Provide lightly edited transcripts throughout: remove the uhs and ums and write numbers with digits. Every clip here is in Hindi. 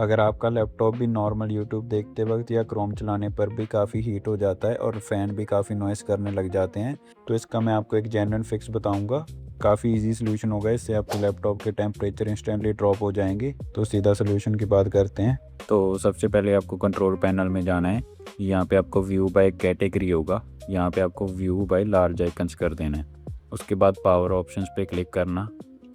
अगर आपका लैपटॉप भी नॉर्मल यूट्यूब देखते वक्त या क्रोम चलाने पर भी काफ़ी हीट हो जाता है और फ़ैन भी काफ़ी नॉइस करने लग जाते हैं, तो इसका मैं आपको एक जेन्युइन फिक्स बताऊंगा। काफ़ी इजी सोल्यूशन होगा, इससे आपके लैपटॉप के टेम्परेचर इंस्टेंटली ड्रॉप हो जाएंगे। तो सीधा सोल्यूशन की बात करते हैं। तो सबसे पहले आपको कंट्रोल पैनल में जाना है। यहाँ पे आपको व्यू बाय कैटेगरी होगा, यहाँ पे आपको व्यू बाय लार्ज आइकन्स कर देना है। उसके बाद पावर ऑप्शंस पे क्लिक करना।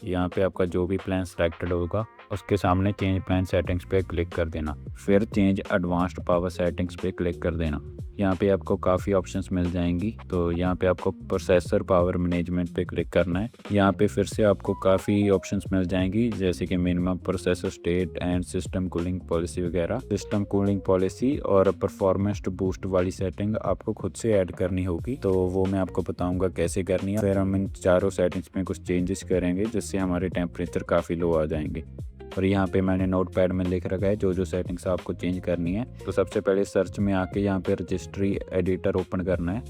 यहाँ पे आपका जो भी प्लान सेलेक्टेड होगा उसके सामने चेंज प्लान सेटिंग्स पे क्लिक कर देना। फिर चेंज एडवांस्ड पावर सेटिंग्स पे क्लिक कर देना। यहाँ पे आपको काफ़ी ऑप्शंस मिल जाएंगी। तो यहाँ पे आपको प्रोसेसर पावर मैनेजमेंट पे क्लिक करना है। यहाँ पे फिर से आपको काफ़ी ऑप्शंस मिल जाएंगी, जैसे कि minimum processor state and system cooling policy वगैरह। सिस्टम कूलिंग पॉलिसी और परफॉर्मेंस टू बूस्ट वाली सेटिंग आपको खुद से ऐड करनी होगी, तो वो मैं आपको बताऊंगा कैसे करनी है। फिर हम इन चारों सेटिंग्स में कुछ चेंजेस करेंगे जिससे हमारे टेम्परेचर काफ़ी लो आ जाएंगे। और यहाँ पे मैंने नोट पैड में लिख रखा है जो जो सेटिंग्स आपको चेंज करनी है। तो सबसे पहले सर्च में आके यहाँ पे रजिस्ट्री एडिटर ओपन करना है।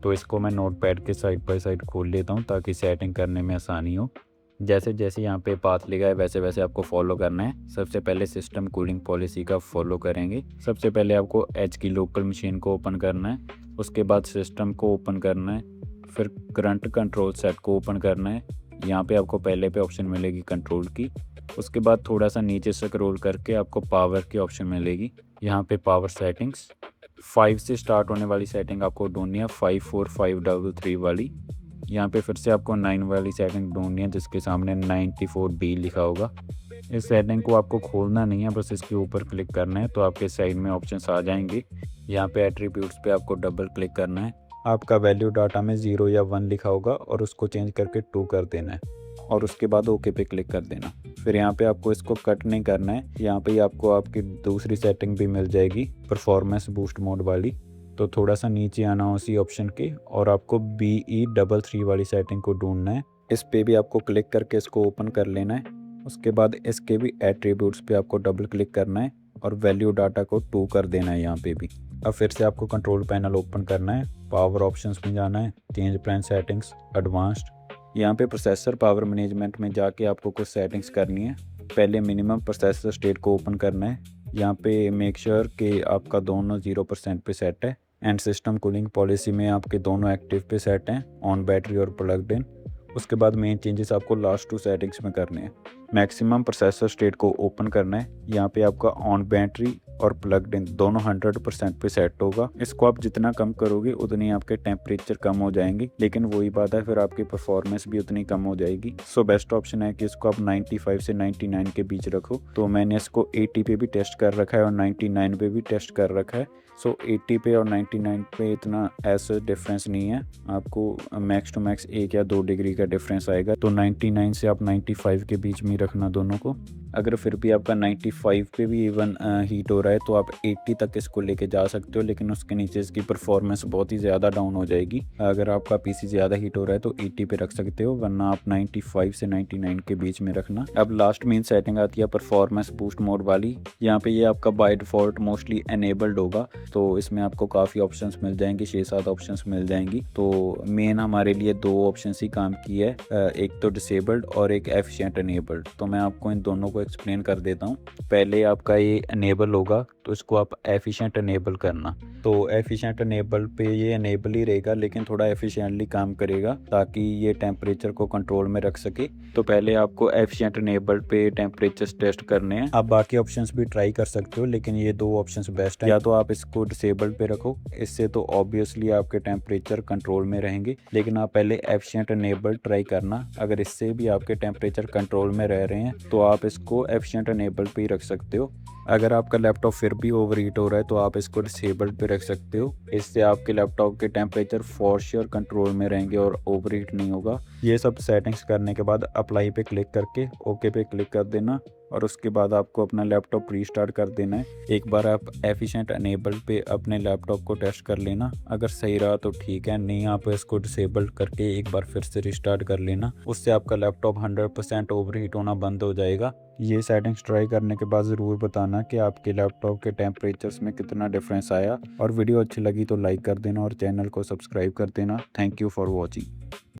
तो इसको मैं नोट पैड के साइड बाय साइड खोल लेता हूँ ताकि सेटिंग करने में आसानी हो। जैसे जैसे यहाँ पे पाथ लिखा है वैसे वैसे आपको फॉलो करना है। सबसे पहले सिस्टम कूलिंग पॉलिसी का फॉलो करेंगे। सबसे पहले आपको एच की लोकल मशीन को ओपन करना है, उसके बाद सिस्टम को ओपन करना है, फिर करंट कंट्रोल सेट को ओपन करना है। यहाँ पे आपको पहले पे ऑप्शन मिलेगी कंट्रोल की। उसके बाद थोड़ा सा नीचे से स्क्रॉल करके आपको पावर की ऑप्शन मिलेगी। यहाँ पे पावर सेटिंग्स 5 से स्टार्ट होने वाली सेटिंग आपको ढूंढनी है, 54533 वाली। यहाँ पे फिर से आपको 9 वाली सेटिंग ढूंढनी है जिसके सामने 94D लिखा होगा। इस सेटिंग को आपको खोलना नहीं है, बस इसके ऊपर क्लिक करना है तो आपके साइड में ऑप्शंस आ जाएंगे। यहाँ पे एट्रीब्यूट्स पे आपको डबल क्लिक करना है। आपका वैल्यू डाटा में 0 या 1 लिखा होगा और उसको चेंज करके 2 कर देना है और उसके बाद ओके पे क्लिक कर देना। फिर यहाँ पे आपको इसको कट नहीं करना है। यहाँ पे आपको आपकी दूसरी सेटिंग भी मिल जाएगी, परफॉर्मेंस बूस्ट मोड वाली। तो थोड़ा सा नीचे आना हो उसी ऑप्शन के और आपको BE33 वाली सेटिंग को ढूंढना है। इस पे भी आपको क्लिक करके इसको ओपन कर लेना है। उसके बाद इसके भी एट्रीब्यूट्स पे आपको डबल क्लिक करना है और वैल्यू डाटा को 2 कर देना है यहाँ पे भी। अब फिर से आपको कंट्रोल पैनल ओपन करना है, पावर ऑप्शंस में जाना है, चेंज प्लान सेटिंग्स एडवांस्ड। यहाँ पे प्रोसेसर पावर मैनेजमेंट में जाके आपको कुछ सेटिंग्स करनी है। पहले मिनिमम प्रोसेसर स्टेट को ओपन करना है। यहाँ पे मेक श्योर कि आपका दोनों 0% पे सेट है एंड सिस्टम कूलिंग पॉलिसी में आपके दोनों एक्टिव पे सेट हैं, ऑन बैटरी और प्लग्ड इन। उसके बाद मेन चेंजेस आपको लास्ट 2 सेटिंग्स में करने हैं। मैक्सिमम प्रोसेसर स्टेट को ओपन करना है। यहाँ पे आपका ऑन बैटरी और प्लग्ड इन दोनों 100% पे सेट होगा। इसको आप जितना कम करोगे उतनी आपके टेम्परेचर कम हो जाएंगे, लेकिन वही बात है फिर आपकी परफॉर्मेंस भी उतनी कम हो जाएगी। सो बेस्ट ऑप्शन है कि इसको आप 95 से 99 के बीच रखो। तो मैंने इसको 80 पे भी टेस्ट कर रखा है और 99 पे भी टेस्ट कर रखा है। सो 80 पे और 99 पे इतना ऐसा डिफरेंस नहीं है, आपको मैक्स टू मैक्स 1 या 2 डिग्री का डिफरेंस आएगा। तो 99 से आप 95 के बीच में रखना दोनों को। अगर फिर भी आपका 95 पे भी इवन हीट हो रहा है तो आप 80 तक इसको लेके जा सकते हो, लेकिन उसके नीचे इसकी परफॉर्मेंस बहुत ही ज़्यादा डाउन हो जाएगी। अगर आपका पीसी ज़्यादा हीट हो रहा है तो 80 पे रख सकते हो, वरना आप 95 से 99 के बीच में रखना। अब लास्ट मेन सेटिंग आती है परफॉर्मेंस बूस्ट मोड वाली। यहाँ पे ये आपका बाय डिफ़ॉल्ट मोस्टली एनेबल्ड होगा, तो इसमें आपको काफ़ी ऑप्शंस मिल जाएंगे, 6-7 ऑप्शंस मिल जाएंगी। तो मेन हमारे लिए 2 ऑप्शंस ही काम की है, एक तो डिसेबल्ड और एक एफिशिएंट एनेबल्ड। तो मैं आपको इन दोनों को एक्सप्लेन कर देता हूँ। पहले आपका ये एनेबल होगा तो इसको आप एफिशिएंट एनेबल करना। तो एफिशिएंट एनेबल पे ये एनेबल ही रहेगा, लेकिन थोड़ा एफिशिएंटली काम करेगा ताकि ये टेम्परेचर को कंट्रोल में रख सके। तो पहले आपको एफिशिएंट एनेबल पे टेम्परेचर टेस्ट करने हैं। आप बाकी ऑप्शंस भी ट्राई कर सकते हो, लेकिन ये 2 ऑप्शंस बेस्ट है। या तो आप इसको डिसेबल्ड पे रखो, इससे तो ऑब्वियसली आपके टेम्परेचर कंट्रोल में रहेंगे, लेकिन आप पहले एफिशिएंट एनेबल ट्राई करना। अगर इससे भी आपके टेम्परेचर कंट्रोल में रह रहे हैं तो आप इसको एफिशिएंट एनेबल पे ही रख सकते हो। अगर आपका लैपटॉप फिर भी ओवर हीट हो रहा है तो आप इसको डिसेबल्ड पे रख सकते हो। इससे आपके लैपटॉप के टेम्परेचर फॉर श्योर कंट्रोल में रहेंगे और ओवर हीट नहीं होगा। ये सब सेटिंग्स करने के बाद अप्लाई पे क्लिक करके ओके पे क्लिक कर देना और उसके बाद आपको अपना लैपटॉप रीस्टार्ट कर देना है। एक बार आप एफिशिएंट एनेबल पे अपने लैपटॉप को टेस्ट कर लेना, अगर सही रहा तो ठीक है, नहीं आप इसको डिसेबल्ड करके एक बार फिर से रिस्टार्ट कर लेना। उससे आपका लैपटॉप 100% ओवर हीट होना बंद हो जाएगा। ये सेटिंग्स ट्राई करने के बाद ज़रूर बताना कि आपके लैपटॉप के टेम्परेचर्स में कितना डिफरेंस आया। और वीडियो अच्छी लगी तो लाइक कर देना और चैनल को सब्सक्राइब कर देना। Thank you for watching.